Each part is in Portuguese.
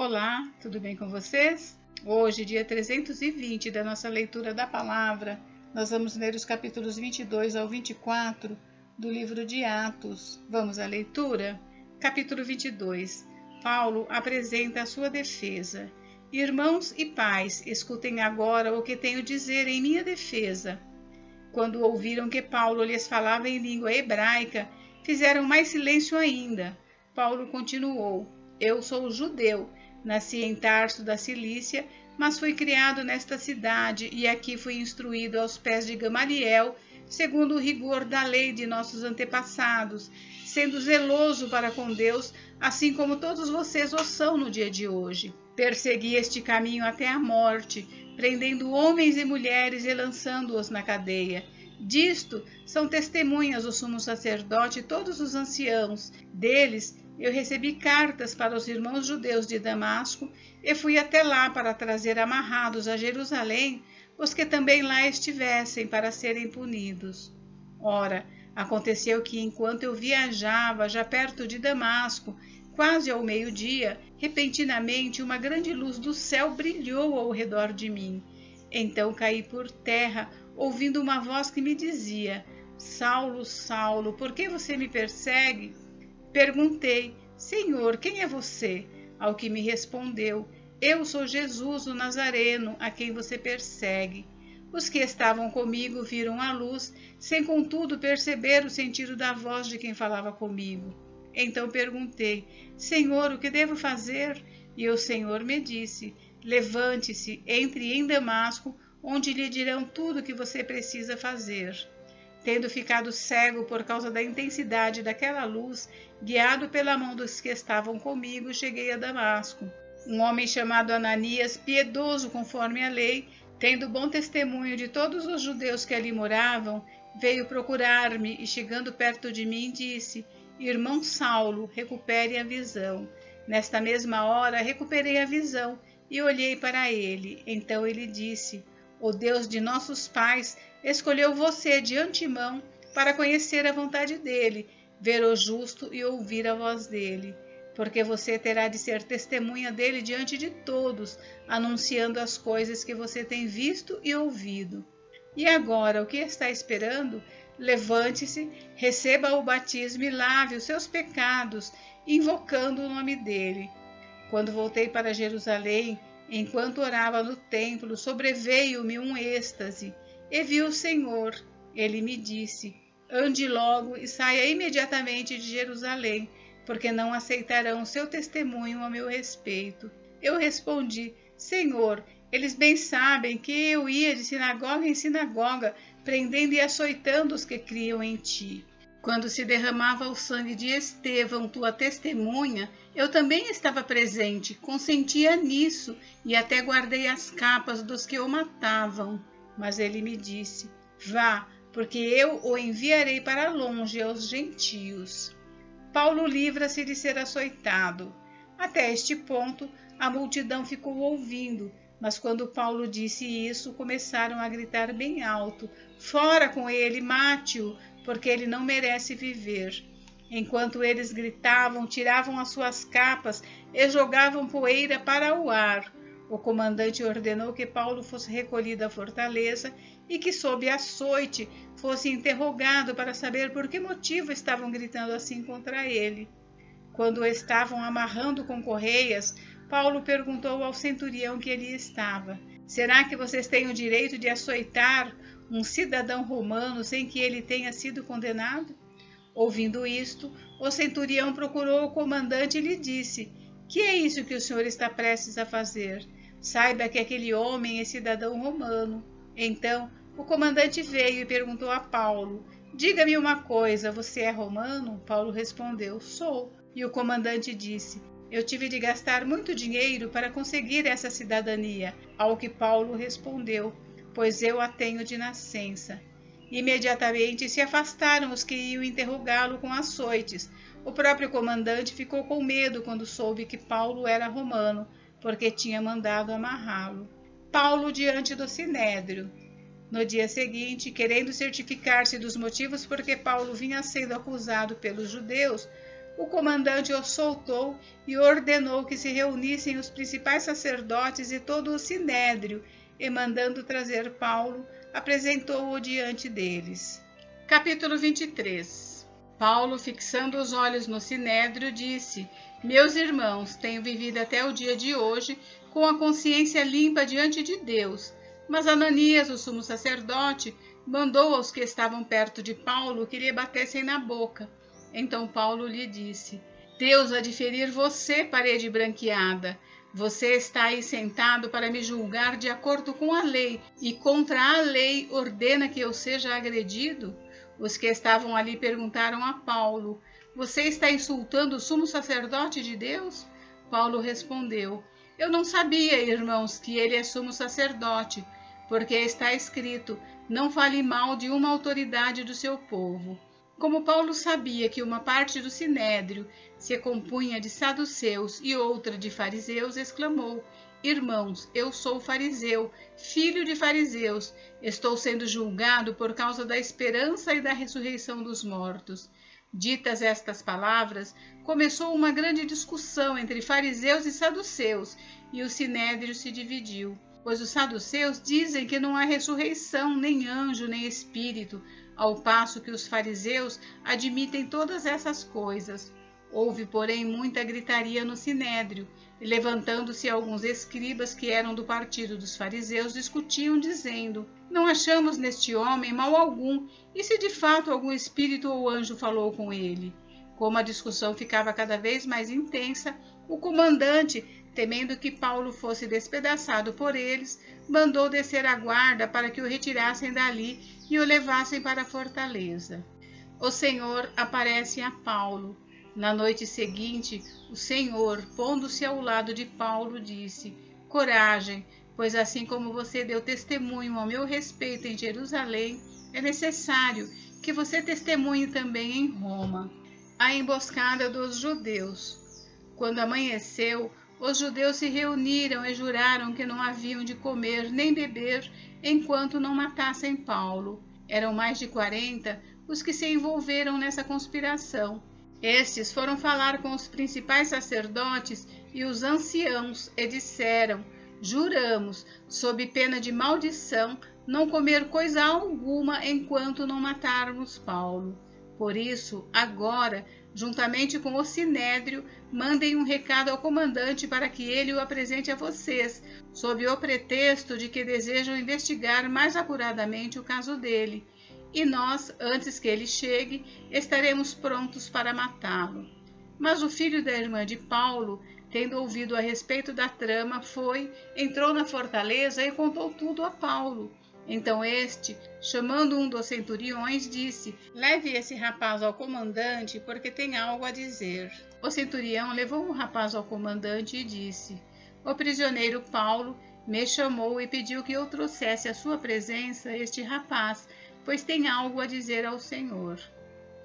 Olá, tudo bem com vocês? Hoje, dia 320 da nossa leitura da palavra, nós vamos ler os capítulos 22 ao 24 do livro de Atos. Vamos à leitura? Capítulo 22. Paulo apresenta a sua defesa. Irmãos e pais, escutem agora o que tenho a dizer em minha defesa. Quando ouviram que Paulo lhes falava em língua hebraica, fizeram mais silêncio ainda. Paulo continuou: Eu sou judeu, nasci em Tarso da Cilícia, mas fui criado nesta cidade e aqui fui instruído aos pés de Gamaliel, segundo o rigor da lei de nossos antepassados, sendo zeloso para com Deus, assim como todos vocês o são no dia de hoje. Persegui este caminho até a morte, prendendo homens e mulheres e lançando-os na cadeia. Disto são testemunhas o sumo sacerdote e todos os anciãos. Deles eu recebi cartas para os irmãos judeus de Damasco e fui até lá para trazer amarrados a Jerusalém os que também lá estivessem para serem punidos. Ora, aconteceu que enquanto eu viajava já perto de Damasco, quase ao meio-dia, repentinamente uma grande luz do céu brilhou ao redor de mim. Então caí por terra, ouvindo uma voz que me dizia: Saulo, Saulo, por que você me persegue? Perguntei: Senhor, quem é você? Ao que me respondeu: Eu sou Jesus, o Nazareno, a quem você persegue. Os que estavam comigo viram a luz, sem contudo perceber o sentido da voz de quem falava comigo. Então perguntei: Senhor, o que devo fazer? E o Senhor me disse: Levante-se, entre em Damasco, onde lhe dirão tudo o que você precisa fazer. Tendo ficado cego por causa da intensidade daquela luz, guiado pela mão dos que estavam comigo, cheguei a Damasco. Um homem chamado Ananias, piedoso conforme a lei, tendo bom testemunho de todos os judeus que ali moravam, veio procurar-me e, chegando perto de mim, disse: Irmão Saulo, recupere a visão. Nesta mesma hora, recuperei a visão e olhei para ele. Então ele disse: O Deus de nossos pais escolheu você de antemão para conhecer a vontade dele, ver o justo e ouvir a voz dele, porque você terá de ser testemunha dele diante de todos, anunciando as coisas que você tem visto e ouvido. E agora, o que está esperando? Levante-se, receba o batismo e lave os seus pecados, invocando o nome dele. Quando voltei para Jerusalém, enquanto orava no templo, sobreveio-me um êxtase, e vi o Senhor. Ele me disse: Ande logo e saia imediatamente de Jerusalém, porque não aceitarão seu testemunho a meu respeito. Eu respondi: Senhor, eles bem sabem que eu ia de sinagoga em sinagoga, prendendo e açoitando os que criam em ti. Quando se derramava o sangue de Estevão, tua testemunha, eu também estava presente, consentia nisso e até guardei as capas dos que o matavam. Mas ele me disse: Vá, porque eu o enviarei para longe aos gentios. Paulo livra-se de ser açoitado. Até este ponto, a multidão ficou ouvindo, mas quando Paulo disse isso, começaram a gritar bem alto: Fora com ele, mate-o, porque ele não merece viver. Enquanto eles gritavam, tiravam as suas capas e jogavam poeira para o ar. O comandante ordenou que Paulo fosse recolhido à fortaleza e que, sob açoite, fosse interrogado para saber por que motivo estavam gritando assim contra ele. Quando o estavam amarrando com correias, Paulo perguntou ao centurião que ali estava: Será que vocês têm o direito de açoitar um cidadão romano sem que ele tenha sido condenado? Ouvindo isto, o centurião procurou o comandante e lhe disse: Que é isso que o senhor está prestes a fazer? Saiba que aquele homem é cidadão romano. Então, o comandante veio e perguntou a Paulo: Diga-me uma coisa, você é romano? Paulo respondeu: Sou. E o comandante disse: Eu tive de gastar muito dinheiro para conseguir essa cidadania. Ao que Paulo respondeu: Pois eu a tenho de nascença. Imediatamente se afastaram os que iam interrogá-lo com açoites. O próprio comandante ficou com medo quando soube que Paulo era romano, porque tinha mandado amarrá-lo. Paulo diante do Sinédrio. No dia seguinte, querendo certificar-se dos motivos por que Paulo vinha sendo acusado pelos judeus, o comandante os soltou e ordenou que se reunissem os principais sacerdotes e todo o sinédrio, e mandando trazer Paulo, apresentou-o diante deles. Capítulo 23. Paulo, fixando os olhos no sinédrio, disse: Meus irmãos, tenho vivido até o dia de hoje com a consciência limpa diante de Deus. Mas Ananias, o sumo sacerdote, mandou aos que estavam perto de Paulo que lhe batessem na boca. Então Paulo lhe disse: Deus há de ferir você, parede branqueada. Você está aí sentado para me julgar de acordo com a lei, e contra a lei ordena que eu seja agredido? Os que estavam ali perguntaram a Paulo: Você está insultando o sumo sacerdote de Deus? Paulo respondeu: Eu não sabia, irmãos, que ele é sumo sacerdote, porque está escrito: Não fale mal de uma autoridade do seu povo. Como Paulo sabia que uma parte do sinédrio se compunha de saduceus e outra de fariseus, exclamou: Irmãos, eu sou fariseu, filho de fariseus. Estou sendo julgado por causa da esperança e da ressurreição dos mortos. Ditas estas palavras, começou uma grande discussão entre fariseus e saduceus, e o sinédrio se dividiu. Pois os saduceus dizem que não há ressurreição, nem anjo, nem espírito, ao passo que os fariseus admitem todas essas coisas. Houve, porém, muita gritaria no sinédrio, e levantando-se alguns escribas que eram do partido dos fariseus, discutiam, dizendo: Não achamos neste homem mal algum, e se de fato algum espírito ou anjo falou com ele? Como a discussão ficava cada vez mais intensa, o comandante, temendo que Paulo fosse despedaçado por eles, mandou descer a guarda para que o retirassem dali e o levassem para a fortaleza. O Senhor aparece a Paulo. Na noite seguinte, o Senhor, pondo-se ao lado de Paulo, disse: Coragem, pois assim como você deu testemunho ao meu respeito em Jerusalém, é necessário que você testemunhe também em Roma. A emboscada dos judeus. Quando amanheceu, os judeus se reuniram e juraram que não haviam de comer nem beber enquanto não matassem Paulo. Eram mais de 40 os que se envolveram nessa conspiração. Estes foram falar com os principais sacerdotes e os anciãos e disseram: Juramos, sob pena de maldição, não comer coisa alguma enquanto não matarmos Paulo. Por isso, agora, juntamente com o sinédrio, mandem um recado ao comandante para que ele o apresente a vocês, sob o pretexto de que desejam investigar mais acuradamente o caso dele. E nós, antes que ele chegue, estaremos prontos para matá-lo. Mas o filho da irmã de Paulo, tendo ouvido a respeito da trama, entrou na fortaleza e contou tudo a Paulo. Então este, chamando um dos centuriões, disse: Leve esse rapaz ao comandante, porque tem algo a dizer. O centurião levou o rapaz ao comandante e disse: O prisioneiro Paulo me chamou e pediu que eu trouxesse à sua presença este rapaz, pois tem algo a dizer ao Senhor.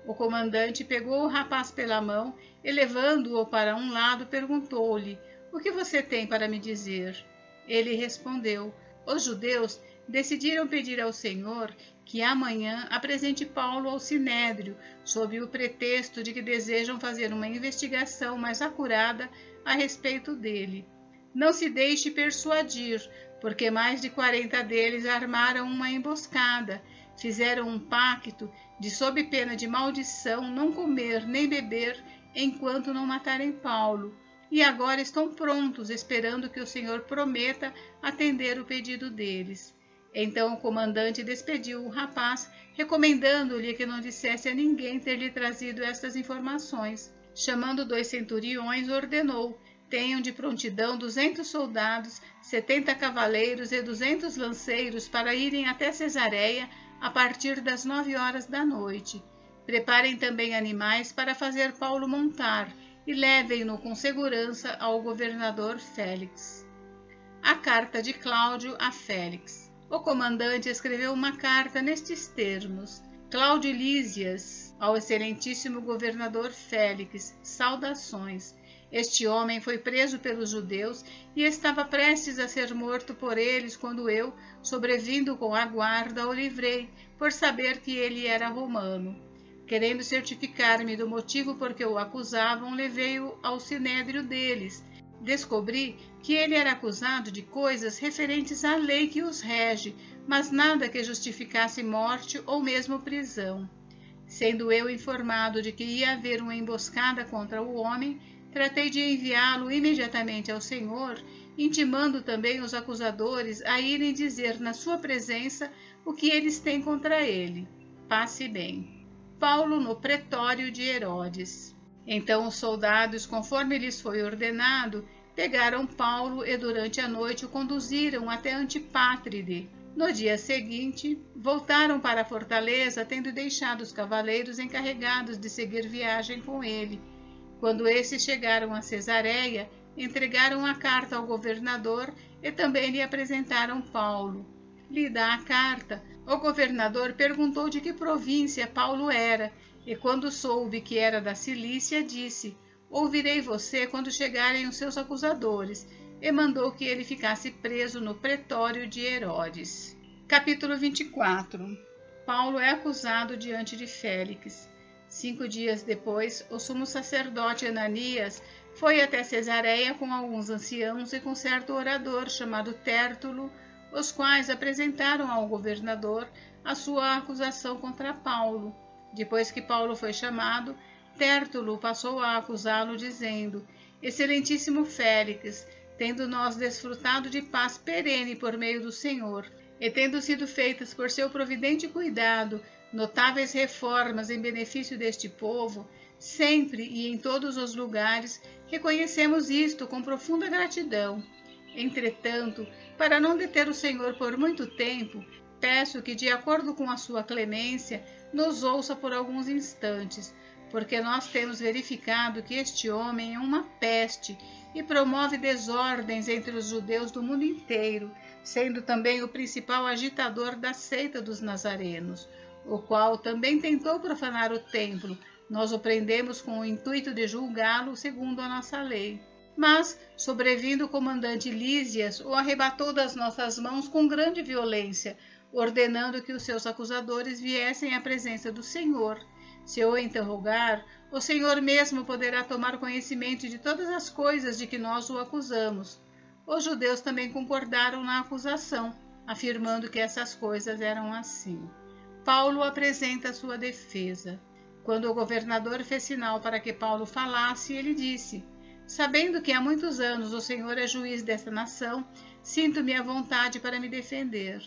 O comandante pegou o rapaz pela mão e, levando-o para um lado, perguntou-lhe: O que você tem para me dizer? Ele respondeu: Os judeus decidiram pedir ao Senhor que amanhã apresente Paulo ao sinédrio, sob o pretexto de que desejam fazer uma investigação mais acurada a respeito dele. Não se deixe persuadir, porque mais de 40 deles armaram uma emboscada, fizeram um pacto de, sob pena de maldição, não comer nem beber enquanto não matarem Paulo, e agora estão prontos, esperando que o Senhor prometa atender o pedido deles. Então o comandante despediu o rapaz, recomendando-lhe que não dissesse a ninguém ter lhe trazido estas informações. Chamando 2 centuriões, ordenou: Tenham de prontidão 200 soldados, 70 cavaleiros e 200 lanceiros para irem até Cesareia a partir das 9 horas da noite. Preparem também animais para fazer Paulo montar e levem-no com segurança ao governador Félix. A carta de Cláudio a Félix. O comandante escreveu uma carta nestes termos: Cláudio Lísias, ao excelentíssimo governador Félix, saudações. Este homem foi preso pelos judeus e estava prestes a ser morto por eles quando eu, sobrevindo com a guarda, o livrei, por saber que ele era romano. Querendo certificar-me do motivo por que o acusavam, levei-o ao sinédrio deles. Descobri que ele era acusado de coisas referentes à lei que os rege, mas nada que justificasse morte ou mesmo prisão. Sendo eu informado de que ia haver uma emboscada contra o homem, tratei de enviá-lo imediatamente ao Senhor, intimando também os acusadores a irem dizer na sua presença o que eles têm contra ele. Passe bem. Paulo no pretório de Herodes. Então os soldados, conforme lhes foi ordenado, pegaram Paulo e durante a noite o conduziram até Antipátride. No dia seguinte, voltaram para a fortaleza, tendo deixado os cavaleiros encarregados de seguir viagem com ele. Quando esses chegaram a Cesareia, entregaram a carta ao governador e também lhe apresentaram Paulo. Lida a carta, o governador perguntou de que província Paulo era, e quando soube que era da Cilícia, disse: ouvirei você quando chegarem os seus acusadores, e mandou que ele ficasse preso no pretório de Herodes. Capítulo 24. Paulo é acusado diante de Félix. 5 dias depois, o sumo sacerdote Ananias foi até Cesareia com alguns anciãos e com certo orador chamado Tértulo, os quais apresentaram ao governador a sua acusação contra Paulo. Depois que Paulo foi chamado, Tértulo passou a acusá-lo, dizendo: Excelentíssimo Félix, tendo nós desfrutado de paz perene por meio do Senhor, e tendo sido feitas por seu providente cuidado notáveis reformas em benefício deste povo, sempre e em todos os lugares reconhecemos isto com profunda gratidão. Entretanto, para não deter o Senhor por muito tempo, peço que, de acordo com a sua clemência, nos ouça por alguns instantes, porque nós temos verificado que este homem é uma peste e promove desordens entre os judeus do mundo inteiro, sendo também o principal agitador da seita dos nazarenos, o qual também tentou profanar o templo. Nós o prendemos com o intuito de julgá-lo segundo a nossa lei. Mas, sobrevindo o comandante Lísias, o arrebatou das nossas mãos com grande violência, ordenando que os seus acusadores viessem à presença do Senhor. Se o interrogar, o Senhor mesmo poderá tomar conhecimento de todas as coisas de que nós o acusamos. Os judeus também concordaram na acusação, afirmando que essas coisas eram assim. Paulo apresenta sua defesa. Quando o governador fez sinal para que Paulo falasse, ele disse: Sabendo que há muitos anos o Senhor é juiz desta nação, sinto-me à vontade para me defender.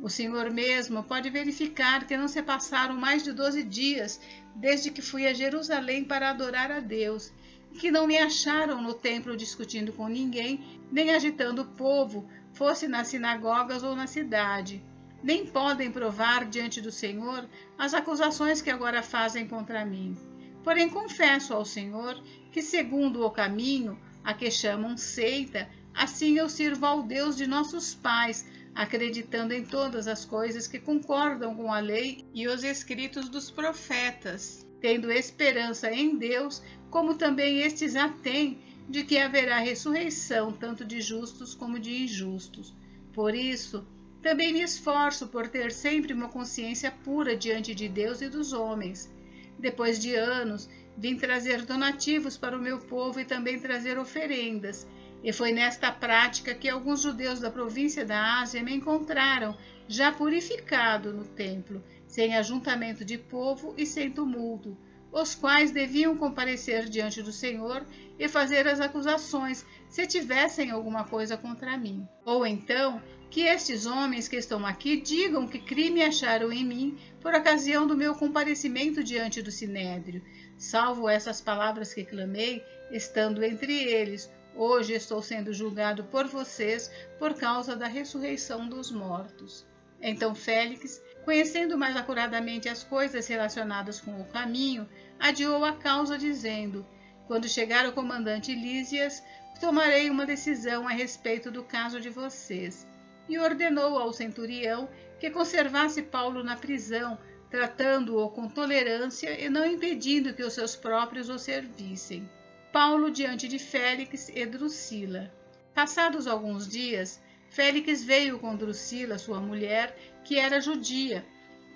O Senhor mesmo pode verificar que não se passaram mais de 12 dias desde que fui a Jerusalém para adorar a Deus, e que não me acharam no templo discutindo com ninguém, nem agitando o povo, fosse nas sinagogas ou na cidade. Nem podem provar diante do Senhor as acusações que agora fazem contra mim. Porém, confesso ao Senhor que, segundo o caminho a que chamam seita, assim eu sirvo ao Deus de nossos pais, acreditando em todas as coisas que concordam com a lei e os escritos dos profetas, tendo esperança em Deus, como também estes a têm, de que haverá ressurreição tanto de justos como de injustos. Por isso, também me esforço por ter sempre uma consciência pura diante de Deus e dos homens. Depois de anos, vim trazer donativos para o meu povo e também trazer oferendas. E foi nesta prática que alguns judeus da província da Ásia me encontraram, já purificado no templo, sem ajuntamento de povo e sem tumulto, os quais deviam comparecer diante do Senhor e fazer as acusações, se tivessem alguma coisa contra mim. Ou então, que estes homens que estão aqui digam que crime acharam em mim por ocasião do meu comparecimento diante do sinédrio. Salvo essas palavras que clamei, estando entre eles, hoje estou sendo julgado por vocês por causa da ressurreição dos mortos. Então Félix, conhecendo mais acuradamente as coisas relacionadas com o caminho, adiou a causa, dizendo: Quando chegar o comandante Lísias, tomarei uma decisão a respeito do caso de vocês. E ordenou ao centurião que conservasse Paulo na prisão, tratando-o com tolerância e não impedindo que os seus próprios o servissem. Paulo diante de Félix e Drusila. Passados alguns dias, Félix veio com Drusila, sua mulher, que era judia.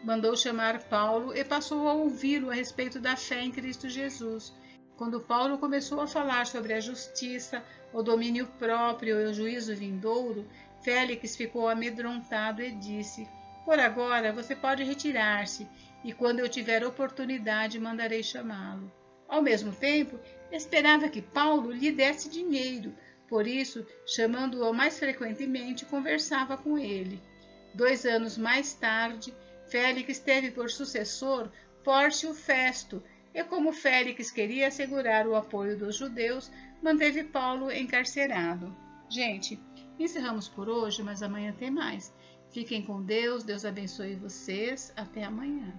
mandou chamar Paulo e passou a ouvi-lo a respeito da fé em Cristo Jesus. Quando Paulo começou a falar sobre a justiça, o domínio próprio e o juízo vindouro, Félix ficou amedrontado e disse: por agora você pode retirar-se, e quando eu tiver oportunidade mandarei chamá-lo. Ao mesmo tempo, esperava que Paulo lhe desse dinheiro, por isso, chamando-o mais frequentemente, conversava com ele. 2 anos mais tarde, Félix teve por sucessor Pórcio Festo, e como Félix queria assegurar o apoio dos judeus, manteve Paulo encarcerado. Gente, encerramos por hoje, mas amanhã tem mais. Fiquem com Deus, Deus abençoe vocês. Até amanhã.